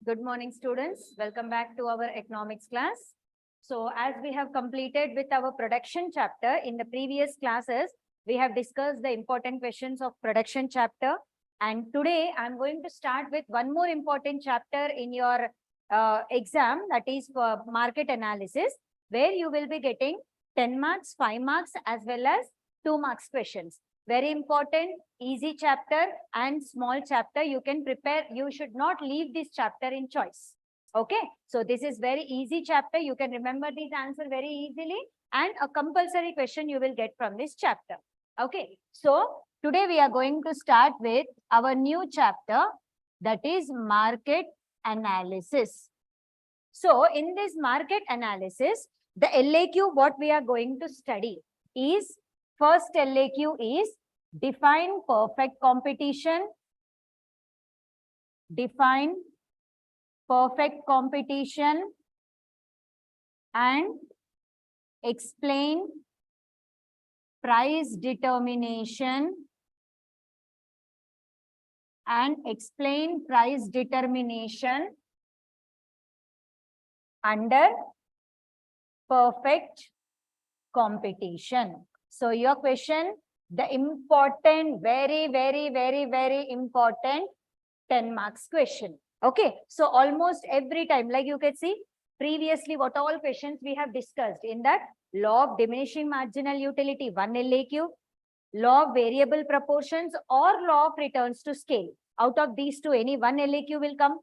Good morning, students. Welcome back to our economics class. So as we have completed with our production chapter in the previous classes, we have discussed the important questions of production chapter. And today I'm going to start with one more important chapter in your exam, that is for market analysis, where you will be getting 10 marks, 5 marks, as well as 2 marks questions. Very important, easy chapter and small chapter. You can prepare. You should not leave this chapter in choice. Okay. So this is very easy chapter. You can remember these answers very easily, and a compulsory question you will get from this chapter. Okay. So today we are going to start with our new chapter, that is market analysis. So in this market analysis, the LAQ what we are going to study is, first LAQ is define perfect competition. Define perfect competition and explain price determination under perfect competition. So your question, the important, very important 10 marks question. Okay. So almost every time, like you can see previously what all questions we have discussed in that: law of diminishing marginal utility, 1 LAQ, law of variable proportions, or law of returns to scale. Out of these two, any one LAQ will come.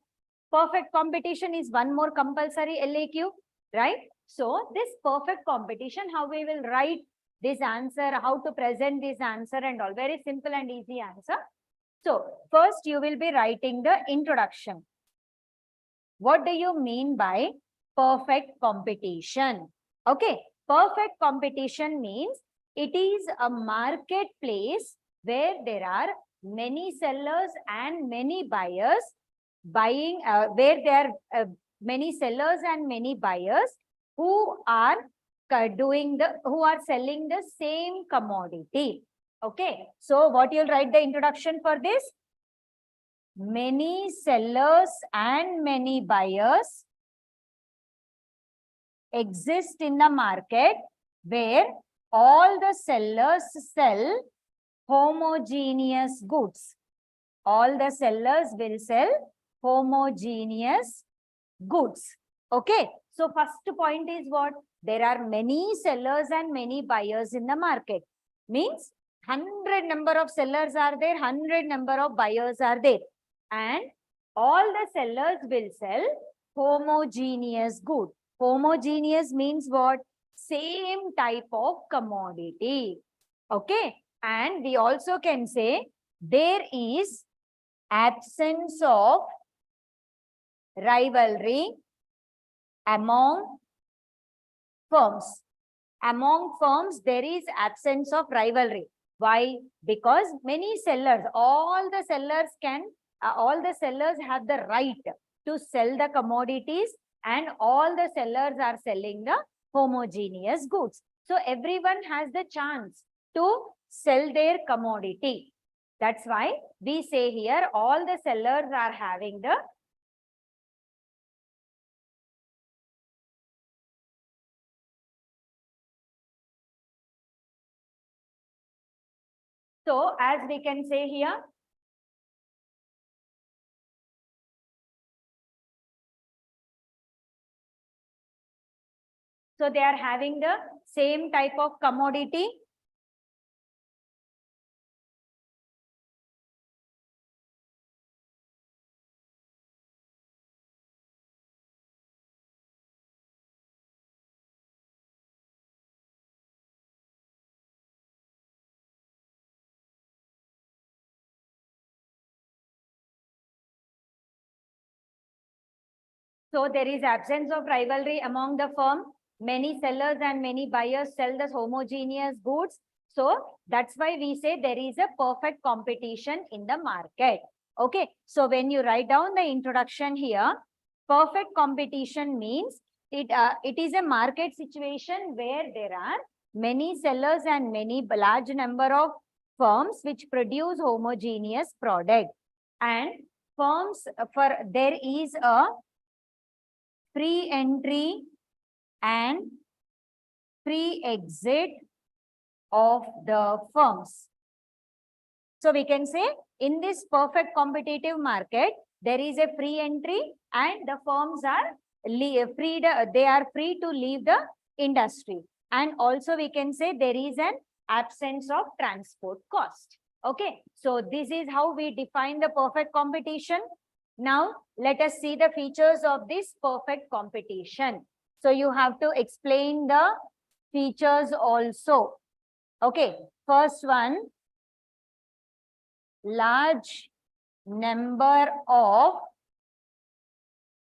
Perfect competition is one more compulsory LAQ, right? So this perfect competition, how we will write this answer, how to present this answer and all, very simple and easy answer. So first you will be writing the introduction. What do you mean by perfect competition? Okay, perfect competition means it is a marketplace where there are many sellers and many buyers buying, where there are many sellers and many buyers who are selling the same commodity. Okay, so what you'll write the introduction for this? Many sellers and many buyers exist in the market where all the sellers sell homogeneous goods. All the sellers will sell homogeneous goods. Okay, so first point is what? There are many sellers and many buyers in the market. Means 100 number of sellers are there, 100 number of buyers are there. And all the sellers will sell homogeneous good. Homogeneous means what? Same type of commodity. Okay, and we also can say there is absence of rivalry among firms. Among firms, there is absence of rivalry. Why? Because many sellers, all the sellers have the right to sell the commodities, and all the sellers are selling the homogeneous goods. So everyone has the chance to sell their commodity. That's why we say here all the sellers are having the So as we can say here, so they are having the same type of commodity. So there is absence of rivalry among the firm. Many sellers and many buyers sell the homogeneous goods. So that's why we say there is a perfect competition in the market. Okay. So when you write down the introduction here, perfect competition means it is a market situation where there are many sellers and many large number of firms which produce homogeneous product, and firms there is a free entry and free exit of the firms. So we can say in this perfect competitive market, there is a free entry and the firms are free, they are free to leave the industry. And also we can say there is an absence of transport cost. Okay, so this is how we define the perfect competition. Now, let us see the features of this perfect competition. So you have to explain the features also. Okay, first one, large number of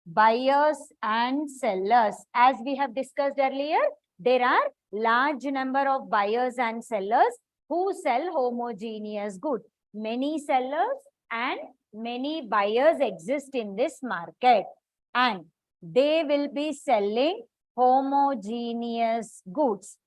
buyers and sellers. As we have discussed earlier, there are large number of buyers and sellers who sell homogeneous goods. Many sellers and many buyers exist in this market, and they will be selling homogeneous goods.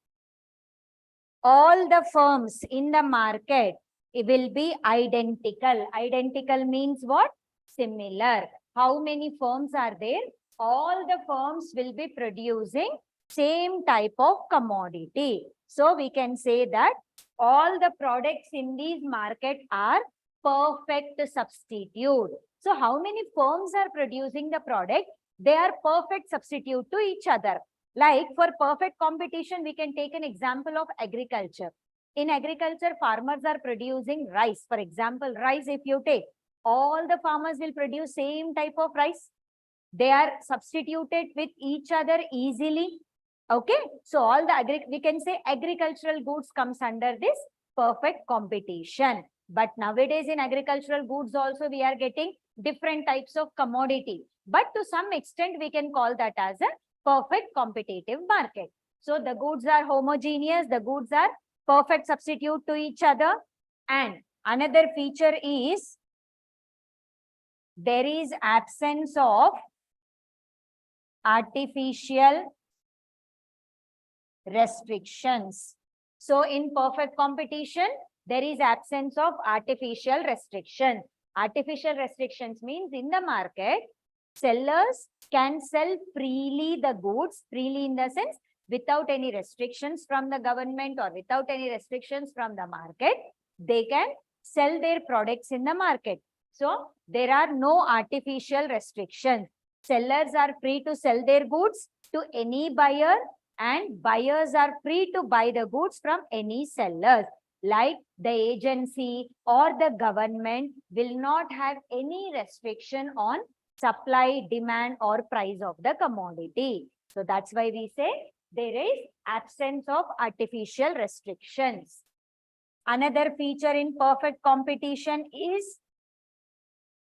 All the firms in the market, it will be identical. Identical means what? Similar. How many firms are there? All the firms will be producing same type of commodity. So we can say that all the products in these market are perfect substitute. So how many firms are producing the product? They are perfect substitute to each other. Like for perfect competition, we can take an example of agriculture. In agriculture, farmers are producing rice. For example, rice, if you take, all the farmers will produce same type of rice. They are substituted with each other easily. Okay, so all the we can say agricultural goods comes under this perfect competition. But nowadays in agricultural goods also we are getting different types of commodity. But to some extent we can call that as a perfect competitive market. So the goods are homogeneous, the goods are perfect substitute to each other. And another feature is there is absence of artificial restrictions. So in perfect competition, there is absence of artificial restriction. Artificial restrictions means in the market, sellers can sell freely the goods, freely in the sense without any restrictions from the government or without any restrictions from the market. They can sell their products in the market. So there are no artificial restrictions. Sellers are free to sell their goods to any buyer, and buyers are free to buy the goods from any sellers. Like the agency or the government will not have any restriction on supply, demand or price of the commodity. So that's why we say there is absence of artificial restrictions. Another feature in perfect competition is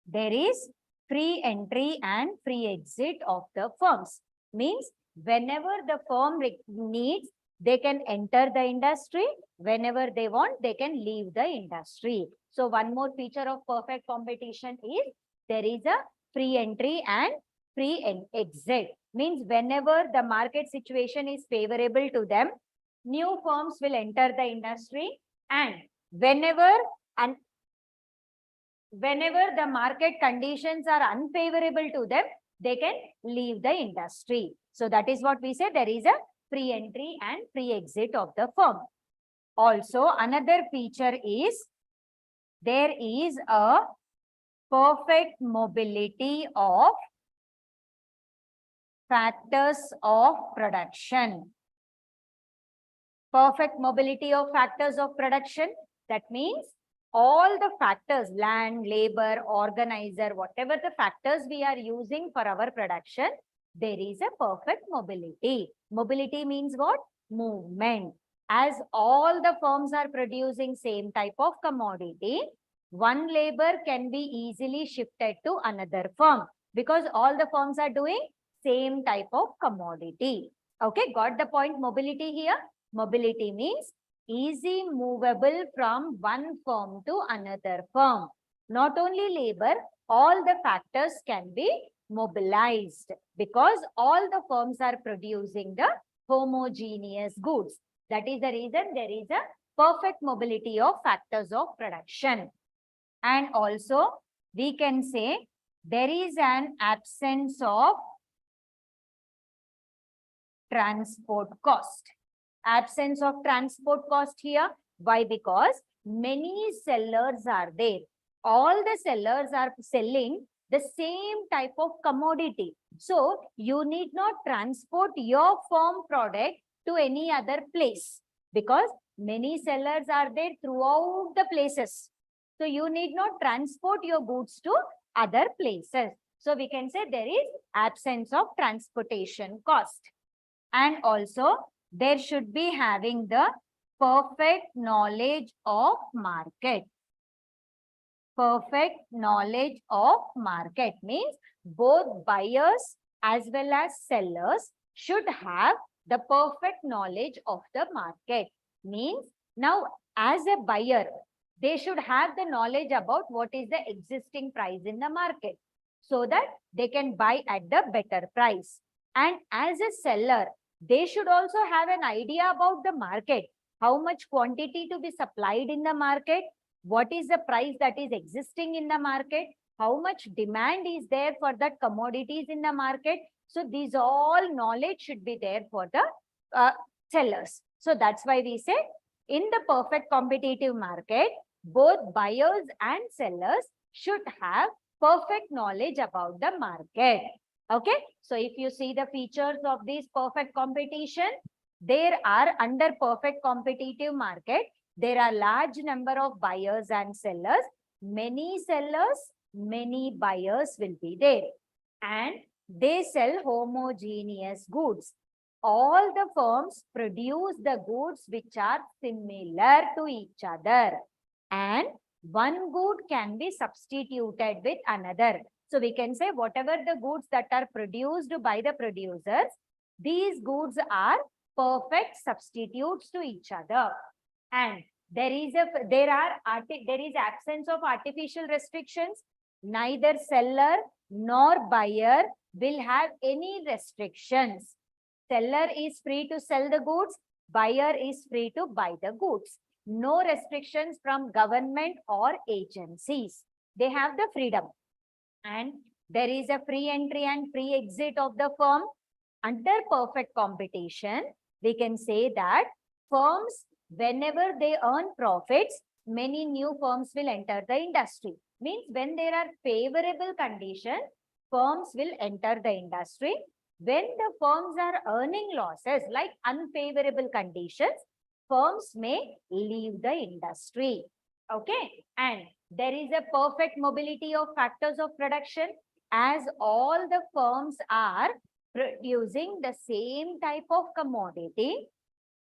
there is free entry and free exit of the firms. Means whenever the firm needs, they can enter the industry. Whenever they want, they can leave the industry. So one more feature of perfect competition is there is a free entry and free exit. Means whenever the market situation is favorable to them, new firms will enter the industry, and whenever the market conditions are unfavorable to them, they can leave the industry. So that is what we say, there is a free entry and free exit of the firm. Also, another feature is there is a perfect mobility of factors of production. Perfect mobility of factors of production. That means all the factors, land, labor, organizer, whatever the factors we are using for our production, there is a perfect mobility. Mobility means what? Movement. As all the firms are producing same type of commodity, one labor can be easily shifted to another firm. because all the firms are doing same type of commodity. Okay, got the point? Mobility here. Mobility means easy movable from one firm to another firm. Not only labor, all the factors can be mobilized because all the firms are producing the homogeneous goods. That is the reason there is a perfect mobility of factors of production. And also we can say there is an absence of transport cost. Absence of transport cost here. Why? Because many sellers are there. All the sellers are selling the same type of commodity. So you need not transport your firm product to any other place because many sellers are there throughout the places. So you need not transport your goods to other places. So we can say there is absence of transportation cost. And also there should be having the perfect knowledge of market. Perfect knowledge of market means both buyers as well as sellers should have the perfect knowledge of the market. Means now as a buyer, they should have the knowledge about what is the existing price in the market so that they can buy at the better price. And as a seller, they should also have an idea about the market, how much quantity to be supplied in the market, what is the price that is existing in the market, how much demand is there for that commodities in the market. So these all knowledge should be there for the sellers. So that's why we say in the perfect competitive market, both buyers and sellers should have perfect knowledge about the market. Okay, so if you see the features of this perfect competition, there are under perfect competitive market, there are large number of buyers and sellers. Many sellers, many buyers will be there. And they sell homogeneous goods. All the firms produce the goods which are similar to each other. And one good can be substituted with another. So we can say whatever the goods that are produced by the producers, these goods are perfect substitutes to each other. And there is absence of artificial restrictions. Neither seller nor buyer will have any restrictions. Seller is free to sell the goods. Buyer is free to buy the goods. No restrictions from government or agencies. They have the freedom. And there is a free entry and free exit of the firm. Under perfect competition, we can say that firms, whenever they earn profits, many new firms will enter the industry. Means when there are favorable conditions, firms will enter the industry. When the firms are earning losses like unfavorable conditions, firms may leave the industry. Okay, and there is a perfect mobility of factors of production as all the firms are producing the same type of commodity.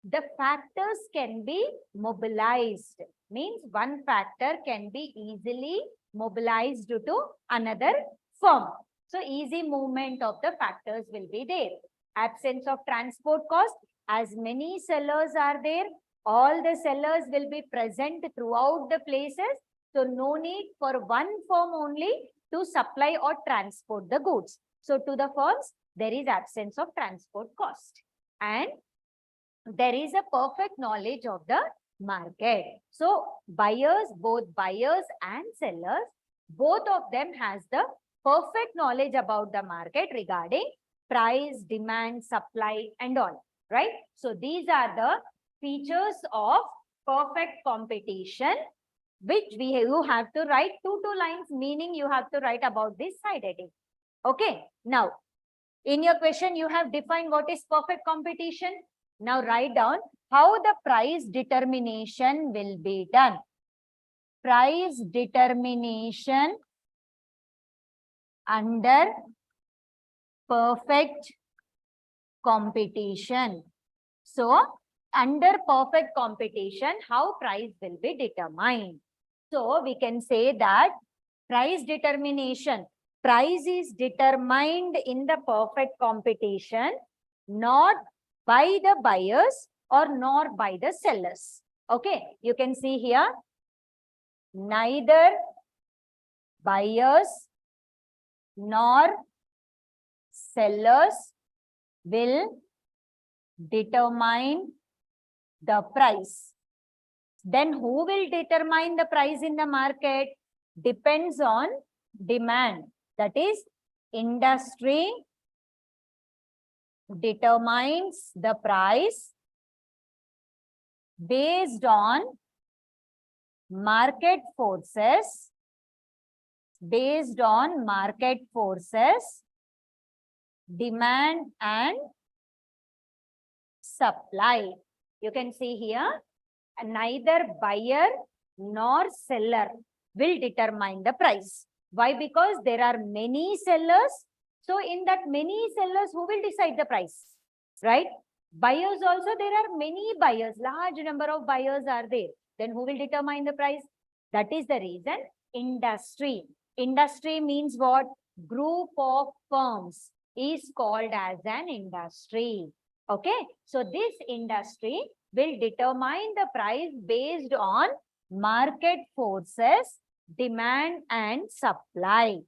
The factors can be mobilized. Means one factor can be easily mobilized to another firm. So easy movement of the factors will be there. Absence of transport cost, as many sellers are there, all the sellers will be present throughout the places. So no need for one firm only to supply or transport the goods. So to the firms, there is absence of transport cost. And there is a perfect knowledge of the market. So buyers, both buyers and sellers, both of them has the perfect knowledge about the market regarding price, demand, supply and all, right? So these are the features of perfect competition, which you have to write two lines, meaning you have to write about this side heading. Okay, now in your question, you have defined what is perfect competition. Now write down how the price determination will be done. Price determination under perfect competition. So under perfect competition, how price will be determined? So we can say that price determination price is determined in the perfect competition, not by the buyers or nor by the sellers. Okay, you can see here, neither buyers nor sellers will determine the price. Then who will determine the price in the market? Depends on demand. That is, industry determines the price based on market forces, demand and supply. You can see here, neither buyer nor seller will determine the price. Why? Because there are many sellers. So in that many sellers, who will decide the price? Right? Buyers also, there are many buyers, large number of buyers are there. Then who will determine the price? That is the reason industry. Industry means what? Group of firms is called as an industry. Okay, so this industry will determine the price based on market forces, demand and supply.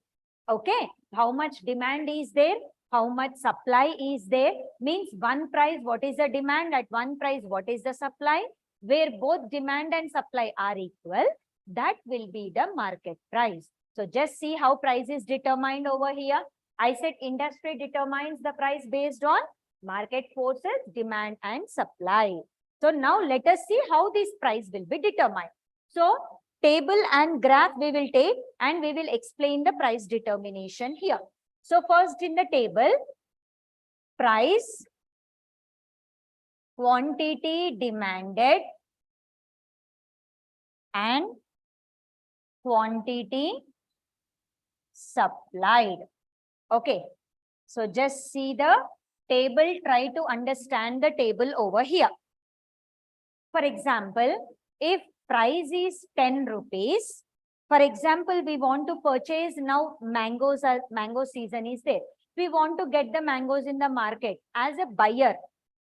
Okay, how much demand is there? How much supply is there? Means one price, what is the demand? At one price, what is the supply? Where both demand and supply are equal, that will be the market price. So just see how price is determined over here. I said industry determines the price based on market forces, demand and supply. So now let us see how this price will be determined. So table and graph we will take and we will explain the price determination here. So first in the table, price, quantity demanded and quantity supplied. Okay, so just see the table, try to understand the table over here. For example, if price is 10 rupees, for example, we want to purchase now mango season is there. We want to get the mangoes in the market. As a buyer,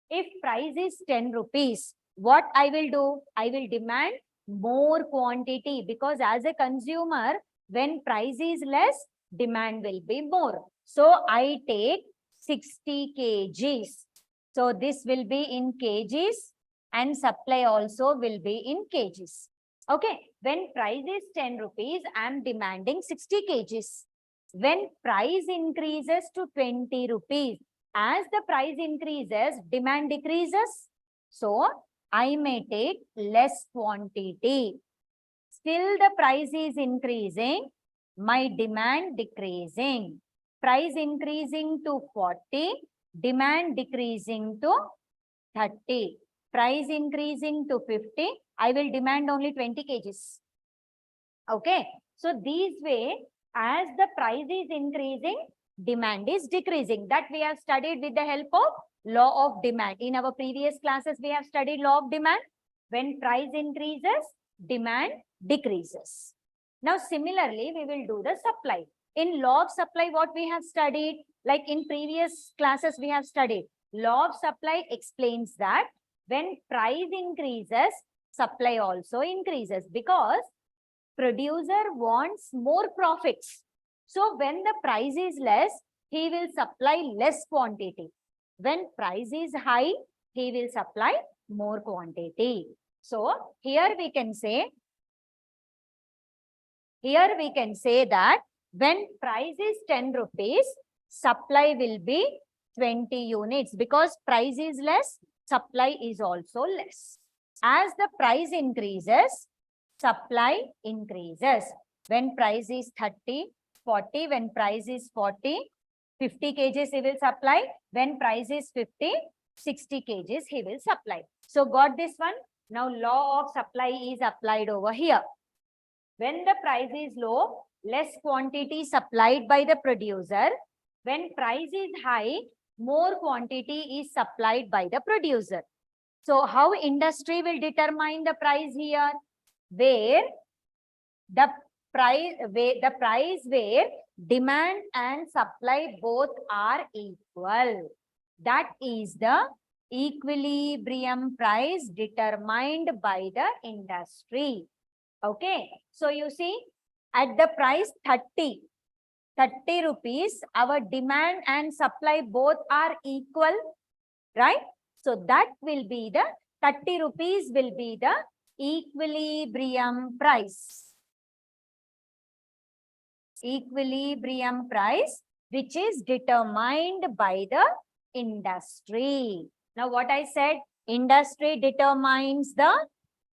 if price is 10 rupees, what I will do? I will demand more quantity, because as a consumer, when price is less, demand will be more. So I take 60 kgs. So this will be in kgs and supply also will be in kgs. Okay, when price is 10 rupees, I am demanding 60 kgs. When price increases to 20 rupees, as the price increases, demand decreases. So I may take less quantity. Still the price is increasing, my demand decreasing. Price increasing to 40, demand decreasing to 30. Price increasing to 50, I will demand only 20 kgs. Okay, so this way, as the price is increasing, demand is decreasing. That we have studied with the help of law of demand. In our previous classes, we have studied law of demand. When price increases, demand decreases. Now, similarly, we will do the supply. In law of supply, what we have studied, like in previous classes, we have studied. Law of supply explains that when price increases, supply also increases, because producer wants more profits. So when the price is less, he will supply less quantity. When price is high, he will supply more quantity. So here we can say that when price is 10 rupees, supply will be 20 units, because price is less, supply is also less. As the price increases, supply increases. When price is 30, 40, when price is 40, 50 kgs he will supply. When price is 50, 60 kgs he will supply. So got this one? Now law of supply is applied over here. When the price is low, less quantity supplied by the producer. When price is high, more quantity is supplied by the producer. So how industry will determine the price here? Where the price where demand and supply both are equal. That is the equilibrium price determined by the industry. Okay. So you see, at the price 30 rupees, our demand and supply both are equal, right? So that will be the 30 rupees will be the equilibrium price. Equilibrium price, which is determined by the industry. Now what I said, industry determines the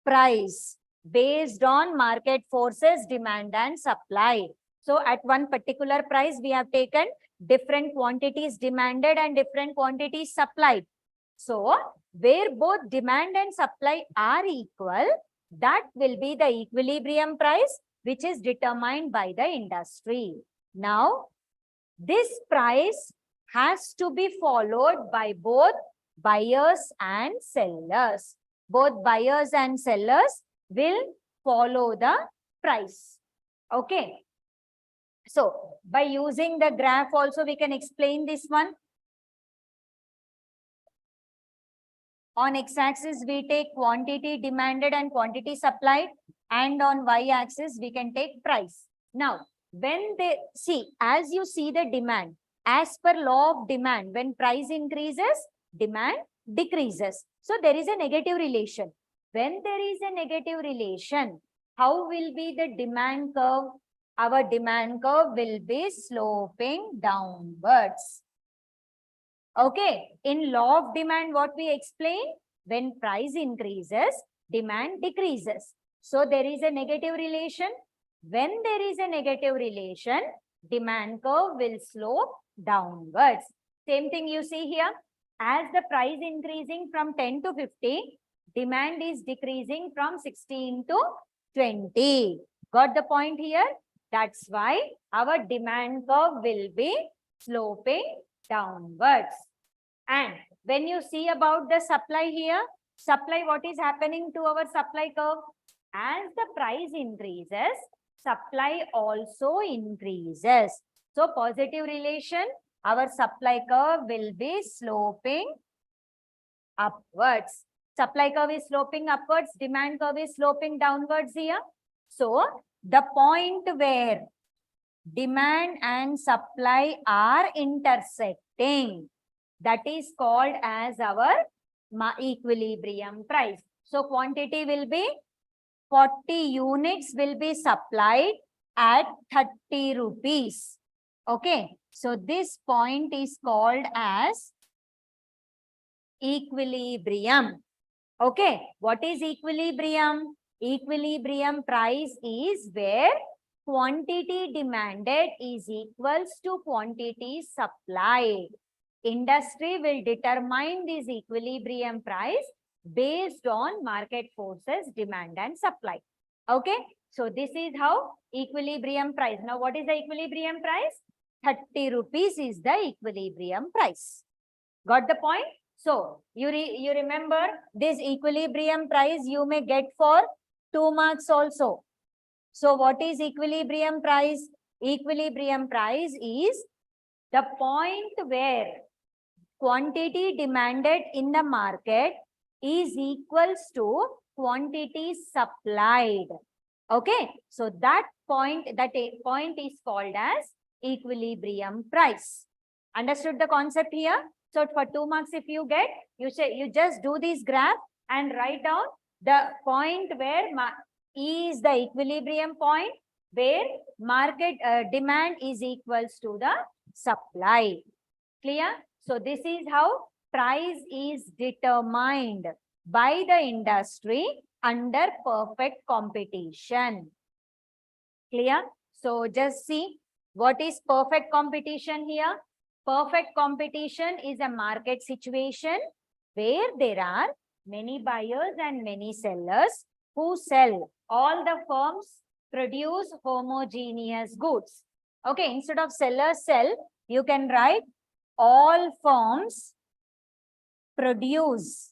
price based on market forces, demand and supply. So at one particular price, we have taken different quantities demanded and different quantities supplied. So where both demand and supply are equal, that will be the equilibrium price, which is determined by the industry. Now, this price has to be followed by both buyers and sellers. Both buyers and sellers will follow the price. Okay. So, by using the graph also, we can explain this one. On x-axis, we take quantity demanded and quantity supplied. And on y-axis, we can take price. Now, when they see, as you see the demand, as per law of demand, when price increases, demand decreases. So there is a negative relation. When there is a negative relation, how will be the demand curve? Our demand curve will be sloping downwards. Okay, in law of demand, what we explain? When price increases, demand decreases. So there is a negative relation. When there is a negative relation, demand curve will slope downwards. Same thing you see here. As the price increasing from 10 to 50, demand is decreasing from 16 to 20. Got the point here? That's why our demand curve will be sloping downwards. And when you see about the supply here, supply, what is happening to our supply curve? As the price increases, supply also increases. So positive relation, our supply curve will be sloping upwards. Supply curve is sloping upwards, demand curve is sloping downwards here. So the point where demand and supply are intersecting, that is called as our equilibrium price. So quantity will be 40 units will be supplied at 30 rupees. Okay. So this point is called as equilibrium. Okay. What is equilibrium? Equilibrium price is where quantity demanded is equals to quantity supplied. Industry will determine this equilibrium price based on market forces, demand and supply. Okay. So this is how equilibrium price. Now what is the equilibrium price? 30 rupees is the equilibrium price. Got the point? So you remember this equilibrium price you may get for 2 marks also. So what is equilibrium price? Equilibrium price is the point where quantity demanded in the market is equals to quantity supplied. Okay. So that point is called as equilibrium price. Understood the concept here? So for 2 marks, if you get, you just do this graph and write down the point where E is the equilibrium point, where market demand is equals to the supply. Clear? So this is how price is determined by the industry under perfect competition. Clear? So just see what is perfect competition here. Perfect competition is a market situation where there are many buyers and many sellers who sell. All the firms produce homogeneous goods. Okay, instead of sellers sell, you can write all firms produce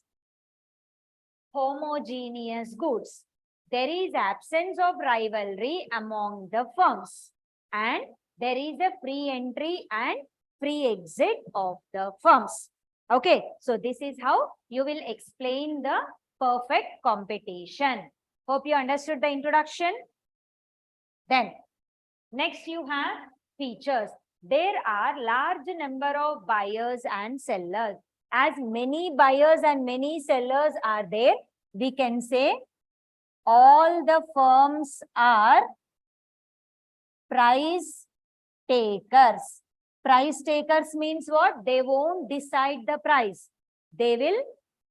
homogeneous goods. There is absence of rivalry among the firms and there is a free entry and free exit of the firms. Okay, so this is how you will explain the perfect competition. Hope you understood the introduction. Then next you have features. There are large number of buyers and sellers. As many buyers and many sellers are there, we can say all the firms are price takers. Price takers means what? They won't decide the price. They will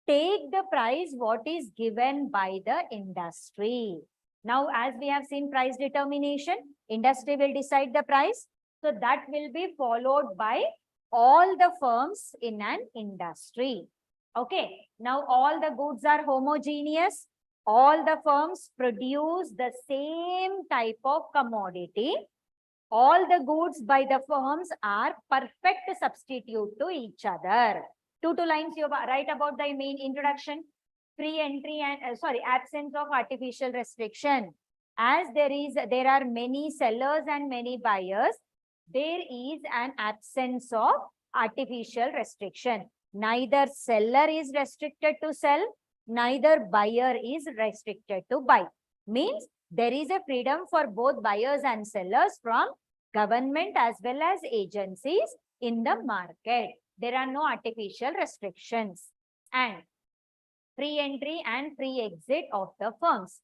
take the price what is given by the industry. Now, as we have seen price determination, industry will decide the price. So that will be followed by all the firms in an industry. Okay. Now, all the goods are homogeneous. All the firms produce the same type of commodity. All the goods by the firms are perfect substitute to each other. Two lines you write about the main introduction. Free entry and absence of artificial restriction. As there are many sellers and many buyers, there is an absence of artificial restriction. Neither seller is restricted to sell, neither buyer is restricted to buy. Means there is a freedom for both buyers and sellers from government as well as agencies in the market. There are no artificial restrictions. And free entry and free exit of the firms.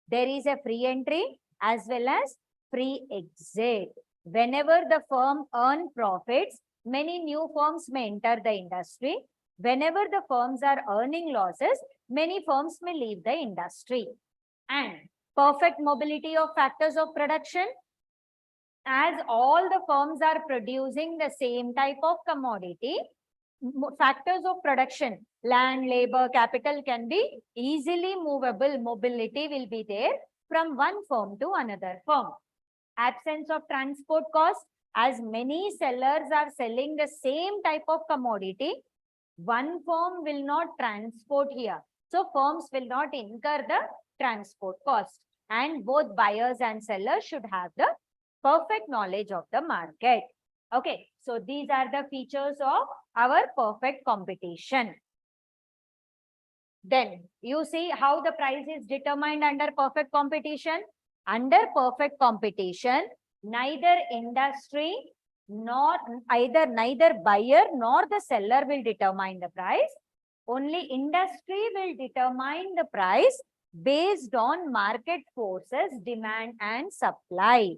There is a free entry as well as free exit. Whenever the firm earns profits, many new firms may enter the industry. Whenever the firms are earning losses, many firms may leave the industry. And perfect mobility of factors of production. As all the firms are producing the same type of commodity, factors of production, land, labor, capital can be easily movable. Mobility will be there from one firm to another firm. Absence of transport cost, as many sellers are selling the same type of commodity, one firm will not transport here. So firms will not incur the transport cost. And both buyers and sellers should have the perfect knowledge of the market. Okay, so these are the features of our perfect competition. Then you see how the price is determined under perfect competition. Under perfect competition, neither industry nor neither buyer nor the seller will determine the price. Only industry will determine the price based on market forces, demand and supply.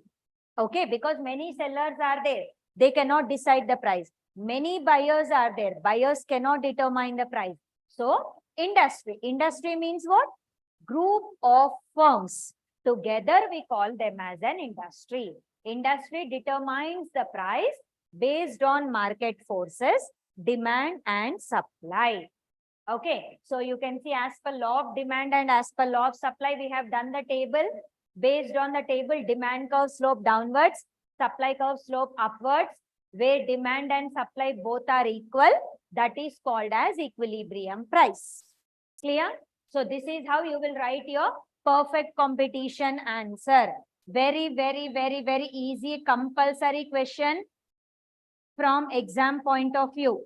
Okay, because many sellers are there, they cannot decide the price. Many buyers are there, buyers cannot determine the price. So industry means what? Group of firms. Together we call them as an industry. Industry determines the price based on market forces, demand and supply. Okay, so you can see as per law of demand and as per law of supply, we have done the table. Based on the table, demand curve slope downwards, supply curve slope upwards, where demand and supply both are equal. That is called as equilibrium price. Clear? So this is how you will write your perfect competition answer. Very, very, very, very easy compulsory question from exam point of view.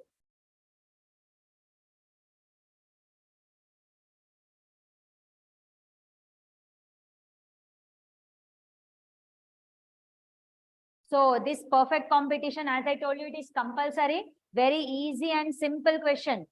So this perfect competition, as I told you, it is compulsory. Very easy and simple question.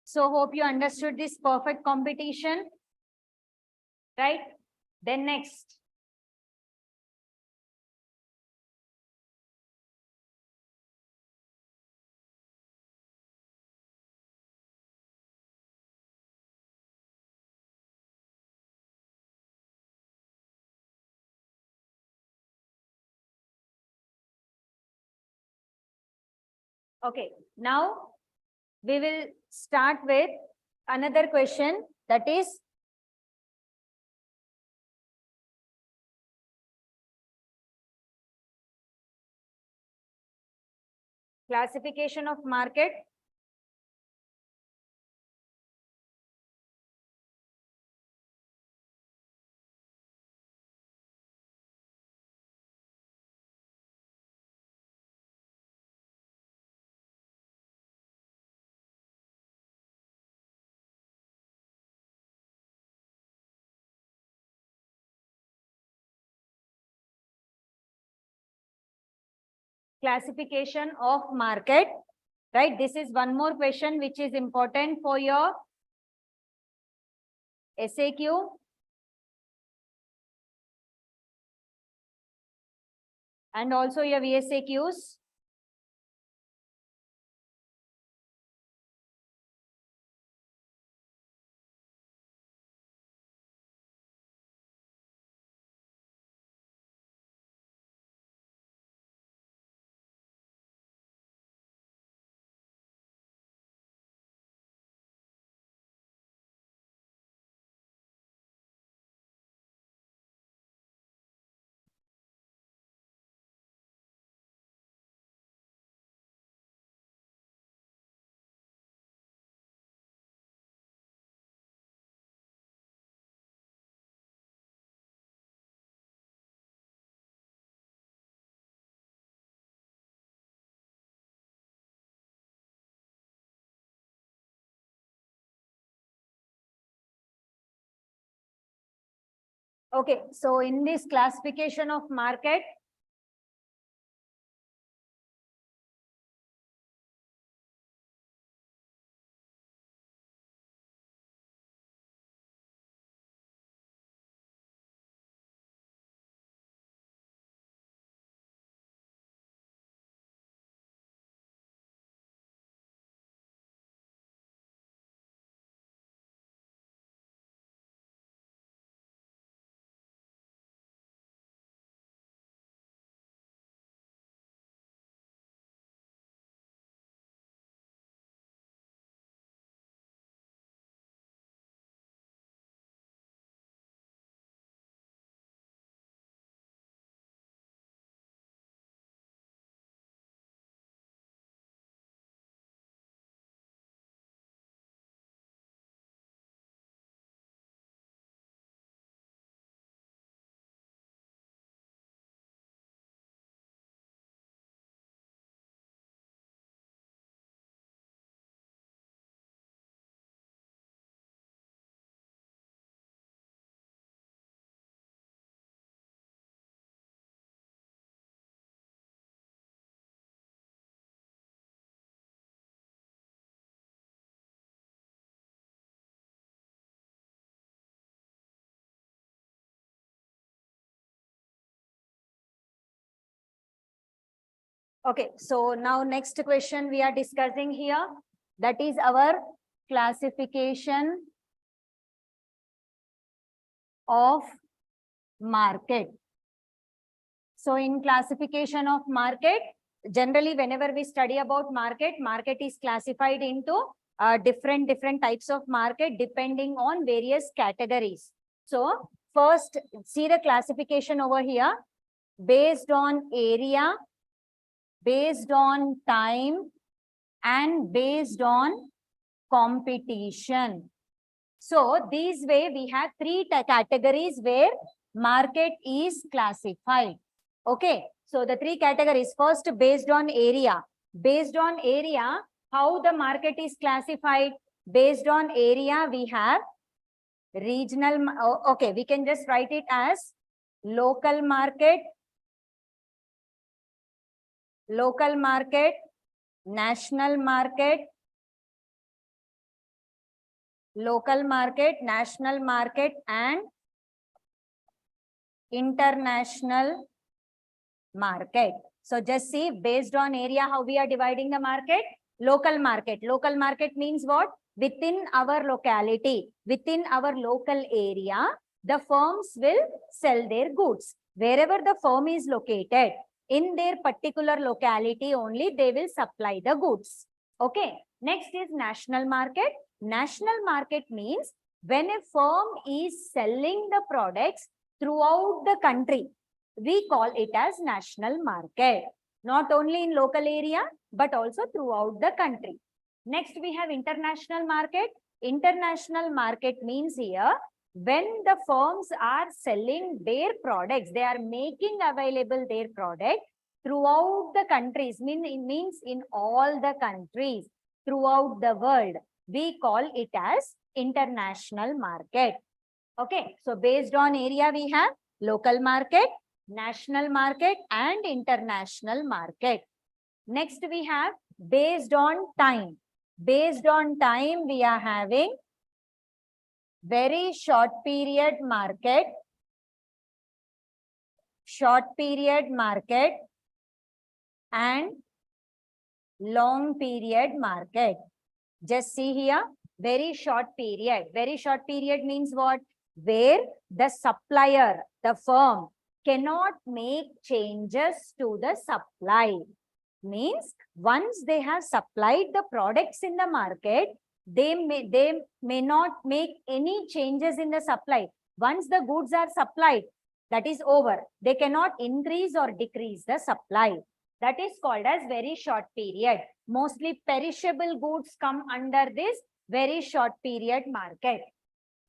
So hope you understood this perfect competition, right? Then next. Okay, now we will start with another question, that is classification of market. Classification of market, right? This is one more question which is important for your SAQ. And also your VSAQs. Okay, so in this classification of market, okay, so now next question we are discussing here, that is our classification of market. So in classification of market, generally whenever we study about market, market is classified into different types of market depending on various categories. So first, see the classification over here, based on area, based on time, and based on competition. So this way we have three categories where market is classified. Okay, so the three categories, first based on area. Based on area, how the market is classified? Based on area, we have regional, okay, we can just write it as local market, national market, local market, national market, and international market. So just see, based on area, how we are dividing the market. Local market. Local market means what? Within our locality, within our local area, the firms will sell their goods. Wherever the firm is located, in their particular locality only, they will supply the goods. Okay. Next is national market. National market means when a firm is selling the products throughout the country, we call it as national market. Not only in local area, but also throughout the country. Next, we have international market. International market means here, when the firms are selling their products, they are making available their product throughout the countries, means in all the countries, throughout the world. We call it as international market. Okay, so based on area, we have local market, national market, and international market. Next, we have based on time. Based on time, we are having very short period market, and long period market. Just see here, very short period. Very short period means what? Where the supplier, the firm, cannot make changes to the supply. Means once they have supplied the products in the market, they may not make any changes in the supply. Once the goods are supplied, that is over. They cannot increase or decrease the supply. That is called as very short period. Mostly perishable goods come under this very short period market.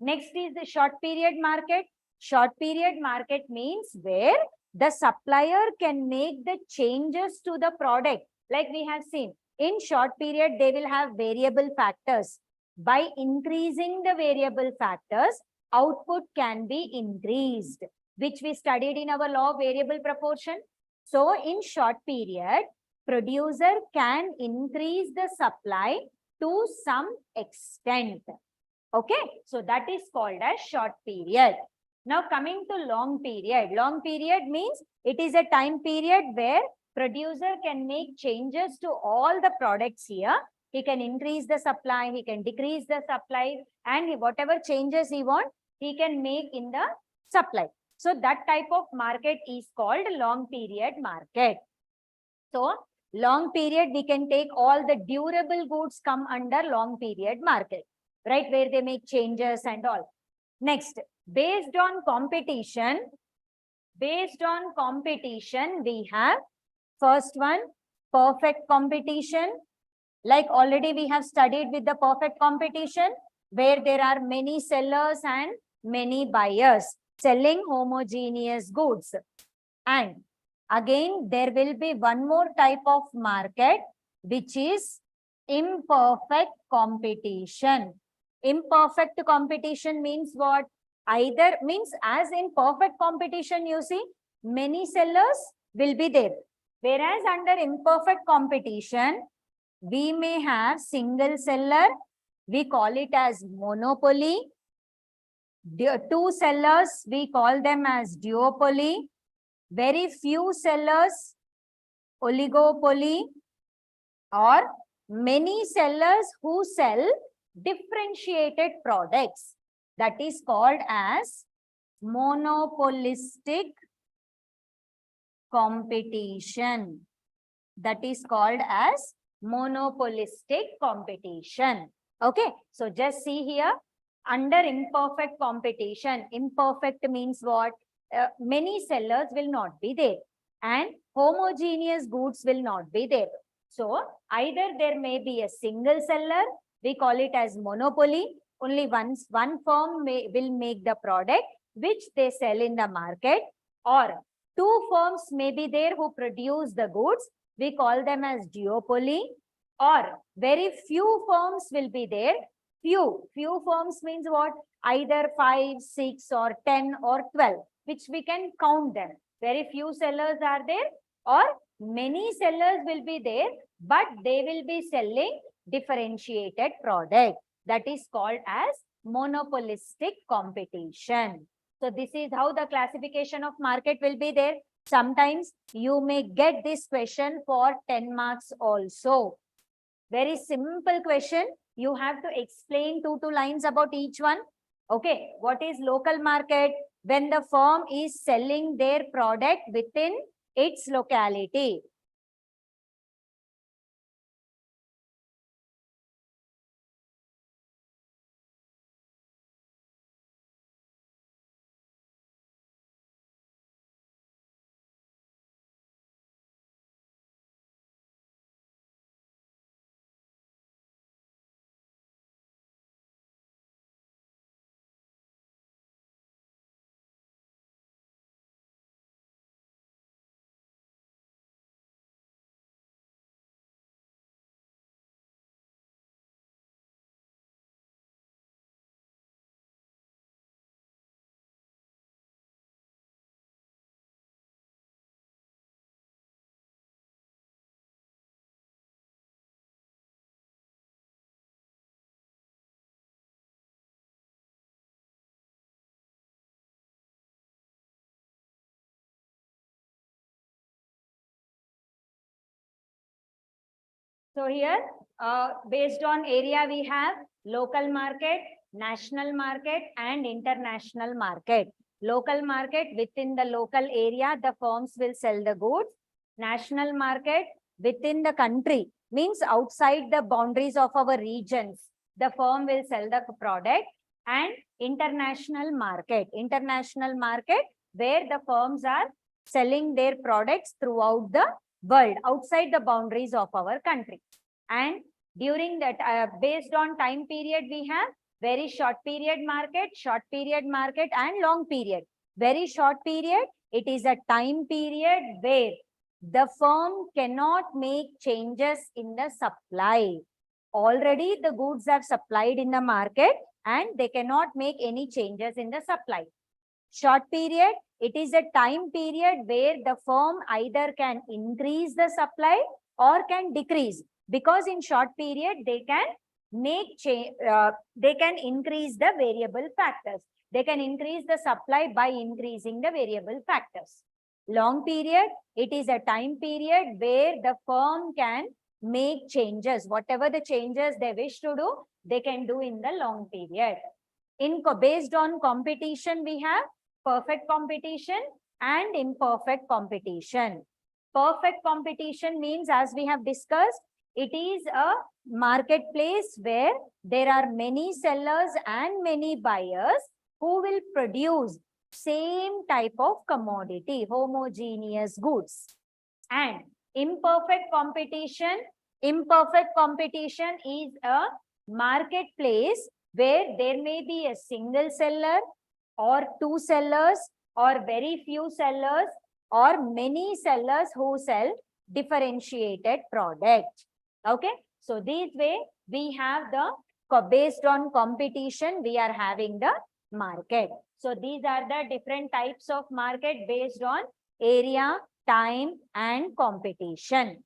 Next is the short period market. Short period market means where the supplier can make the changes to the product. Like we have seen, in short period, they will have variable factors. By increasing the variable factors, output can be increased, which we studied in our law of variable proportion. So in short period, producer can increase the supply to some extent. Okay, so that is called as short period. Now coming to long period. Long period means it is a time period where producer can make changes to all the products here. He can increase the supply, he can decrease the supply, and whatever changes he wants, he can make in the supply. So that type of market is called long period market. So long period, we can take all the durable goods come under long period market, right? Where they make changes and all. Next, based on competition, we have first one, perfect competition. Like already we have studied with the perfect competition, where there are many sellers and many buyers selling homogeneous goods. And again, there will be one more type of market, which is imperfect competition. Imperfect competition means what? Either means, as in perfect competition, you see, many sellers will be there. Whereas under imperfect competition, we may have single seller, we call it as monopoly. Two sellers, we call them as duopoly. Very few sellers, oligopoly, or many sellers who sell differentiated products. That is called as monopolistic competition. That is called as monopolistic competition. Okay, so just see here, under imperfect competition, imperfect means what? Many sellers will not be there and homogeneous goods will not be there. So either there may be a single seller, we call it as monopoly. Only one firm will make the product which they sell in the market, or two firms may be there who produce the goods. We call them as duopoly, or very few firms will be there. Few firms means what? Either 5, 6 or 10 or 12, which we can count them. Very few sellers are there, or many sellers will be there, but they will be selling differentiated product. That is called as monopolistic competition. So this is how the classification of market will be there. Sometimes you may get this question for 10 marks also. Very simple question. You have to explain 2 lines about each one. Okay, what is local market? When the firm is selling their product within its locality. So here, based on area, we have local market, national market, and international market. Local market, within the local area, the firms will sell the goods. National market, within the country, means outside the boundaries of our regions, the firm will sell the product. And international market, where the firms are selling their products throughout the world, outside the boundaries of our country. And during that, based on time period, we have very short period market, and long period. Very short period, it is a time period where the firm cannot make changes in the supply. Already the goods are supplied in the market and they cannot make any changes in the supply. Short period, it is a time period where the firm either can increase the supply or can decrease, because in short period they can make change, they can increase the variable factors. They can increase the supply by increasing the variable factors. Long period, it is a time period where the firm can make changes. Whatever the changes they wish to do, they can do in the long period. Based on competition, we have perfect competition and imperfect competition. Perfect competition means, as we have discussed, it is a marketplace where there are many sellers and many buyers who will produce same type of commodity, homogeneous goods. And imperfect competition is a marketplace where there may be a single seller or 2 sellers or very few sellers or many sellers who sell differentiated product. Okay, so this way we have the, based on competition, we are having the market. So these are the different types of market based on area, time, and competition.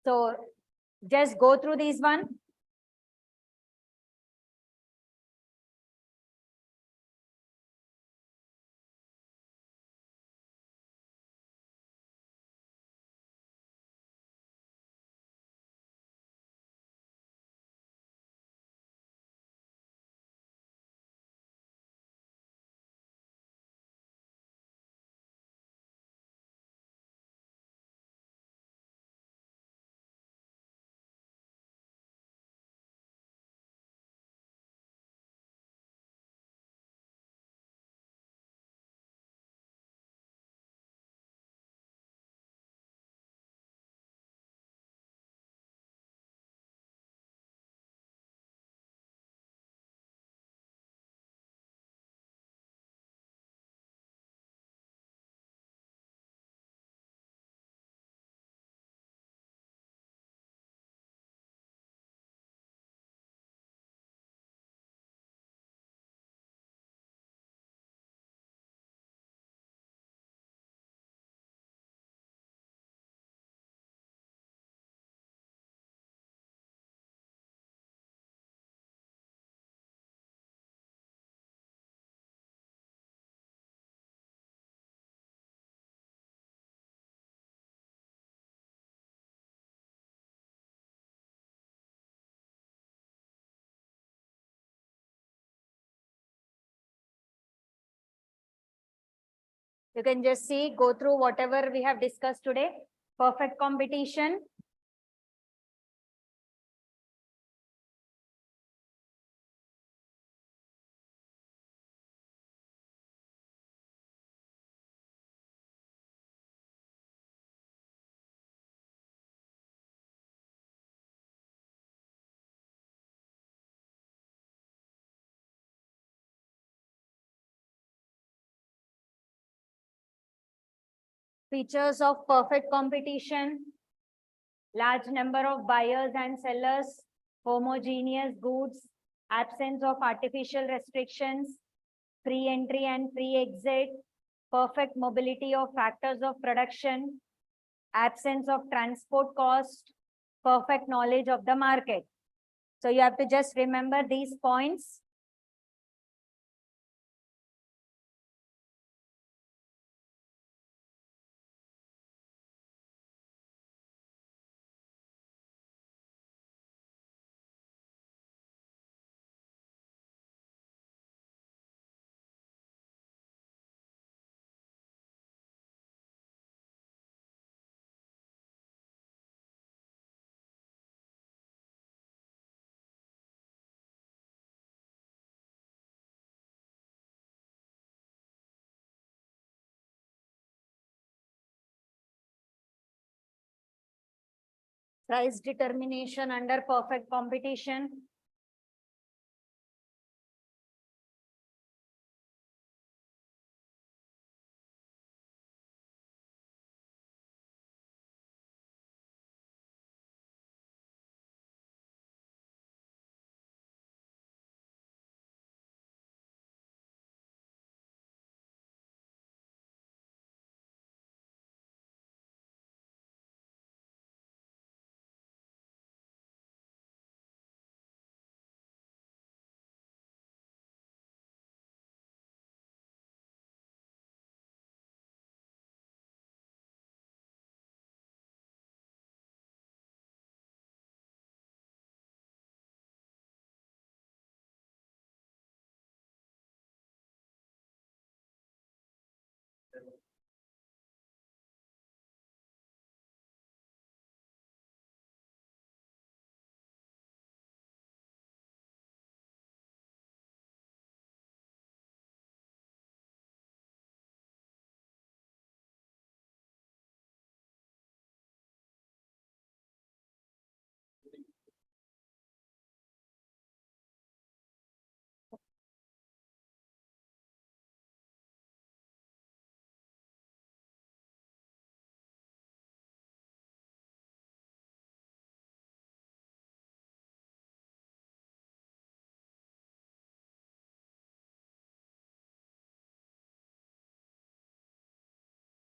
So just go through this one. You can just see, go through whatever we have discussed today. Perfect competition. Features of perfect competition: large number of buyers and sellers, homogeneous goods, absence of artificial restrictions, free entry and free exit, perfect mobility of factors of production, absence of transport cost, perfect knowledge of the market. So you have to just remember these points. Price determination under perfect competition.